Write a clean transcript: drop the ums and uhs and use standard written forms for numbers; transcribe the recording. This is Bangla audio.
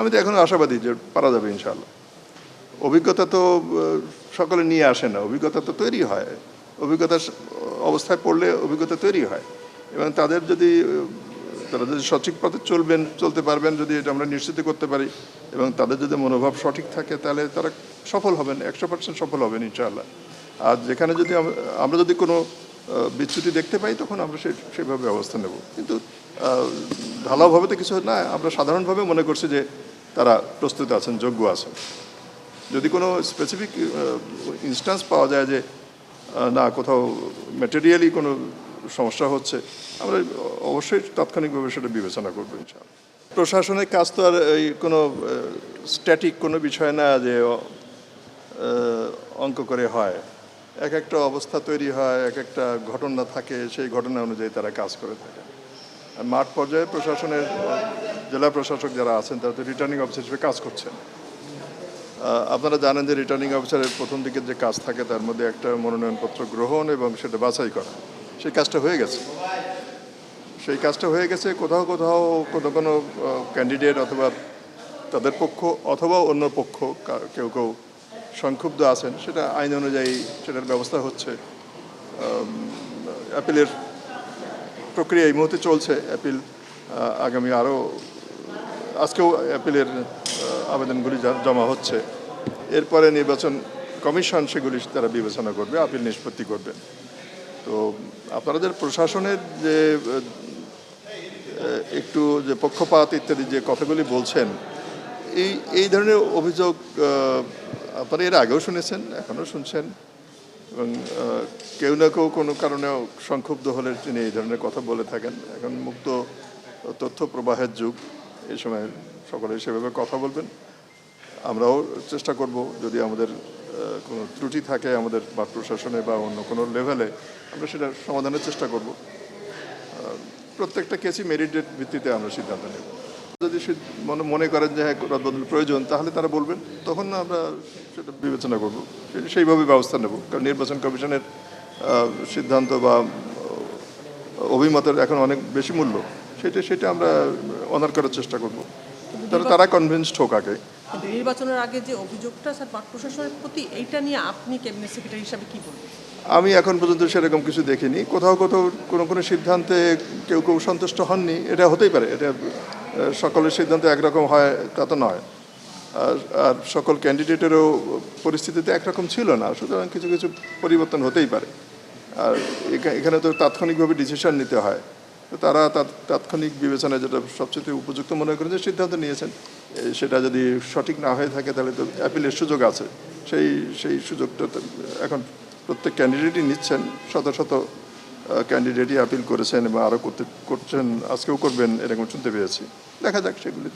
আমি তো এখনও আশাবাদী যে পারা যাবে ইনশাআল্লাহ। অভিজ্ঞতা তো সকলে নিয়ে আসে না, অভিজ্ঞতা তো তৈরি হয়। অভিজ্ঞতা অবস্থায় পড়লে অভিজ্ঞতা তৈরি হয়, এবং তারা যদি সঠিক পথে চলতে পারবেন, যদি এটা আমরা নিশ্চিত করতে পারি, এবং তাদের যদি মনোভাব সঠিক থাকে, তাহলে তারা সফল হবেন, 100% সফল হবেন ইনশাআল্লাহ। আর যেখানে যদি আমরা যদি কোনো বিচ্যুতি দেখতে পাই, তখন আমরা সেভাবে ব্যবস্থা নেব। কিন্তু ঢালাওভাবে তো কিছু না, আমরা সাধারণভাবে মনে করছি যে তারা প্রস্তুত আছেন, যোগ্য আছেন। যদি কোনো স্পেসিফিক ইনস্ট্যান্স পাওয়া যায় যে না, কোথাও ম্যাটেরিয়ালি কোনো সমস্যা হচ্ছে, আমরা অবশ্যই তাৎক্ষণিকভাবে সেটা বিবেচনা করবো ইনশাআল্লাহ। প্রশাসনের কাজ তো আর এই কোনো স্ট্যাটিক কোনো বিষয় না যে অঙ্ক করে হয়। এক একটা অবস্থা তৈরি হয়, এক একটা ঘটনা থাকে, সেই ঘটনা অনুযায়ী তারা কাজ করে থাকে। আর মাঠ পর্যায়ে প্রশাসনের জেলা প্রশাসক যারা আছেন, তারা তো রিটার্নিং অফিসার হিসেবে কাজ করছেন। আপনারা জানেন যে রিটার্নিং অফিসারের প্রথম দিকের যে কাজ থাকে, তার মধ্যে একটা মনোনয়নপত্র গ্রহণ এবং সেটা বাছাই করা, সেই কাজটা হয়ে গেছে। কোথাও কোনো ক্যান্ডিডেট অথবা তাদের পক্ষ অথবা অন্য পক্ষ কেউ সংক্ষুব্ধ আছেন, সেটা আইন অনুযায়ী সেটার ব্যবস্থা হচ্ছে। অ্যাপিলের প্রক্রিয়া এই মুহূর্তে চলছে। অ্যাপিল আগামী আজকেও অ্যাপিলের আবেদনগুলি জমা হচ্ছে। এরপরে নির্বাচন কমিশন সেগুলি তারা বিবেচনা করবে, আপিল নিষ্পত্তি করবেন। তো আপনাদের প্রশাসনের যে একটু যে পক্ষপাত ইত্যাদি যে কথাগুলি বলছেন, এই ধরনের অভিযোগ আপনারা এর আগেও শুনেছেন, এখনও শুনছেন, এবং কেউ না কেউ কোনো কারণেও সংক্ষুব্ধ হলে তিনি এই ধরনের কথা বলে থাকেন। এখন মুক্ত তথ্য প্রবাহের যুগ, এই সময় সকলে সেভাবে কথা বলবেন। আমরাও চেষ্টা করব, যদি আমাদের কোনো ত্রুটি থাকে আমাদের বা প্রশাসনে বা অন্য কোনো লেভেলে, আমরা সেটা সমাধানের চেষ্টা করব। প্রত্যেকটা কেসই মেরিটের ভিত্তিতে আমরা সিদ্ধান্ত নেব। যদি মনে করেন যে হ্যাঁ রদবদল প্রয়োজন, তাহলে তারা বলবেন, তখন আমরা সেটা বিবেচনা করব, সেইভাবে ব্যবস্থা নেব। কারণ নির্বাচন কমিশনের সিদ্ধান্ত বা অভিমতের এখন অনেক বেশি মূল্য, সেটা আমরা অনার করার চেষ্টা করব। তারা কনভিন্সড হোক আগে। কিন্তু নির্বাচনের আগে যে অভিযোগটা স্যার মাঠ প্রশাসনের প্রতি, এইটা নিয়ে আপনি ক্যাবিনেট সেক্রেটারি হিসাবে কি বলবেন? আমি এখন পর্যন্ত সেরকম কিছু দেখিনি। কোথাও কোনো সিদ্ধান্তে কেউ সন্তুষ্ট হননি, এটা হতেই পারে। এটা সকলের সিদ্ধান্ত একরকম হয় তা তো নয়। আর সকল ক্যান্ডিডেটেরও পরিস্থিতিতে একরকম ছিল না, সুতরাং কিছু পরিবর্তন হতেই পারে। আর এখানে তো তাৎক্ষণিকভাবে ডিসিশন নিতে হয়। তো তারা তাৎক্ষণিক বিবেচনায় যেটা সবচেয়ে উপযুক্ত মনে করেন যে সিদ্ধান্ত নিয়েছেন, সেটা যদি সঠিক না হয়ে থাকে, তাহলে তো অ্যাপিলের সুযোগ আছে। সেই সুযোগটা এখন প্রত্যেক ক্যান্ডিডেটই নিচ্ছেন। শত ক্যান্ডিডেটই আপিল করেছেন এবং আরও করছেন, আজকেও করবেন, এরকম শুনতে পেয়েছি। দেখা যাক সেগুলি।